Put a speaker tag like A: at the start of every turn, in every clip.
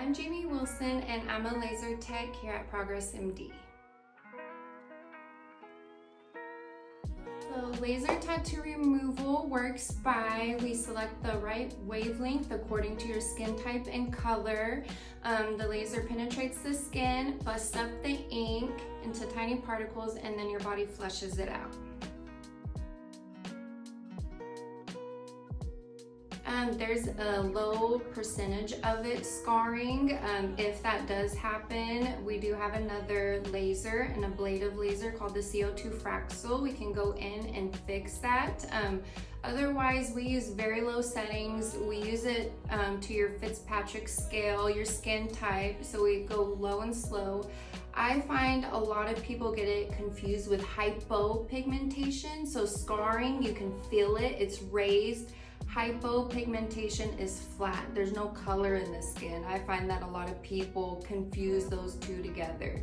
A: I'm Jamye Wilson and I'm a laser tech here at Progress MD. So laser tattoo removal works by we select the right wavelength according to your skin type and color. The laser penetrates the skin, busts up the ink into tiny particles, and then your body flushes it out. There's a low percentage of it scarring. If that does happen, we do have another laser, an ablative laser called the CO2 Fraxel. We can go in and fix that. Otherwise, we use very low settings. We use it to your Fitzpatrick scale, your skin type, so we go low and slow. I find a lot of people get it confused with hypopigmentation. So scarring, you can feel it, it's raised. Hypopigmentation is flat. There's no color in the skin. I find that a lot of people confuse those two together.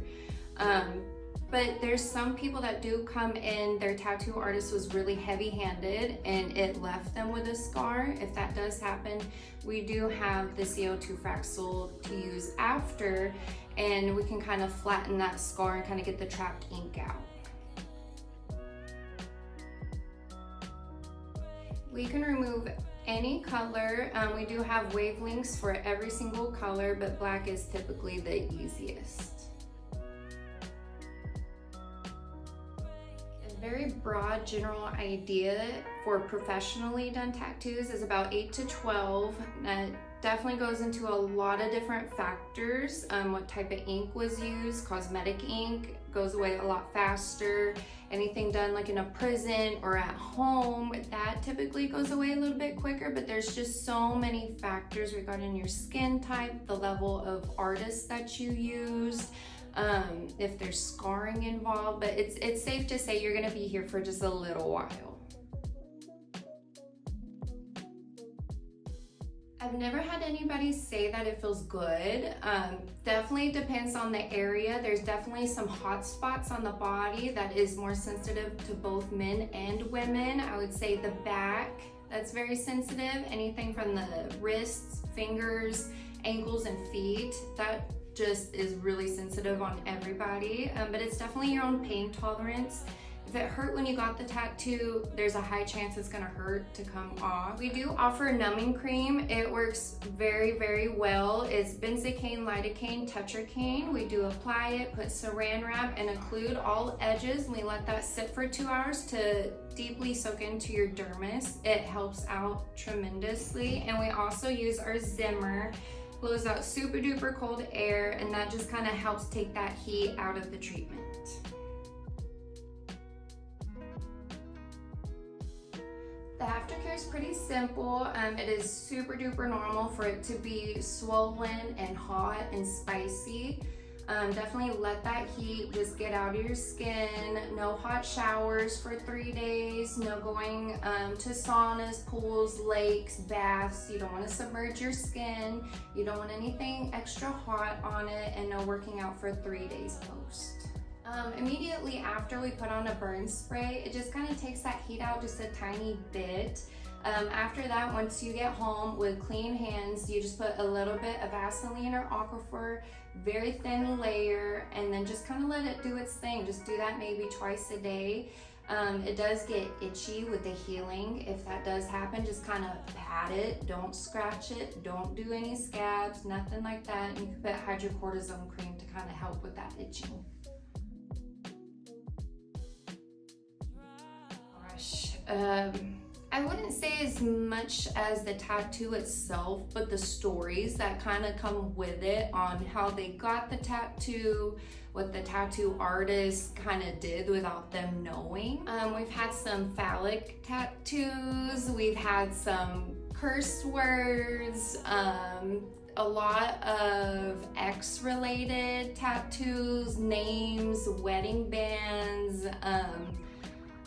A: But there's some people that do come in, their tattoo artist was really heavy-handed and it left them with a scar. If that does happen, we do have the CO2 Fraxel to use after, and we can kind of flatten that scar and kind of get the trapped ink out. We can remove any color. We do have wavelengths for every single color, but black is typically the easiest. A very broad general idea for professionally done tattoos is about 8 to 12. That definitely goes into a lot of different factors. What type of ink was used. Cosmetic ink goes away a lot faster. Anything done like in a prison or at home, that typically goes away a little bit quicker, but there's just so many factors regarding your skin type, the level of artist that you used, if there's scarring involved, but it's safe to say you're gonna be here for just a little while. I've never had anybody say that it feels good. Definitely depends on the area. There's definitely some hot spots on the body that is more sensitive to both men and women. I would say the back, that's very sensitive. Anything from the wrists, fingers, ankles, and feet, that just is really sensitive on everybody. But it's definitely your own pain tolerance. If it hurt when you got the tattoo, there's a high chance it's gonna hurt to come off. We do offer numbing cream. It works very, very well. It's benzocaine, lidocaine, tetracaine. We do apply it, put saran wrap, and occlude all edges. We let that sit for 2 hours to deeply soak into your dermis. It helps out tremendously. And we also use our Zimmer. Blows out super duper cold air, and that just kind of helps take that heat out of the treatment. The aftercare is pretty simple. It is super duper normal for it to be swollen and hot and spicy. Definitely let that heat just get out of your skin. No hot showers for 3 days. No going to saunas, pools, lakes, baths. You don't want to submerge your skin. You don't want anything extra hot on it, and no working out for 3 days post. Immediately after we put on a burn spray, it just kind of takes that heat out just a tiny bit. After that, once you get home with clean hands, you just put a little bit of Vaseline or Aquaphor, very thin layer, and then just kind of let it do its thing. Just do that maybe twice a day. It does get itchy with the healing. If that does happen, just kind of pat it, don't scratch it, don't do any scabs, nothing like that. And you can put hydrocortisone cream to kind of help with that itching. I wouldn't say as much as the tattoo itself, but the stories that kind of come with it on how they got the tattoo, what the tattoo artist kind of did without them knowing. We've had some phallic tattoos, we've had some curse words, a lot of ex-related tattoos, names, wedding bands.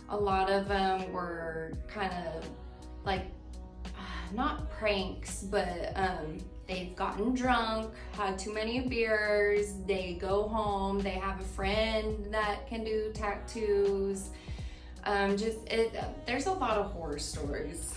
A: A lot of them were kind of like, not pranks, but they've gotten drunk, had too many beers, they go home, they have a friend that can do tattoos. There's a lot of horror stories.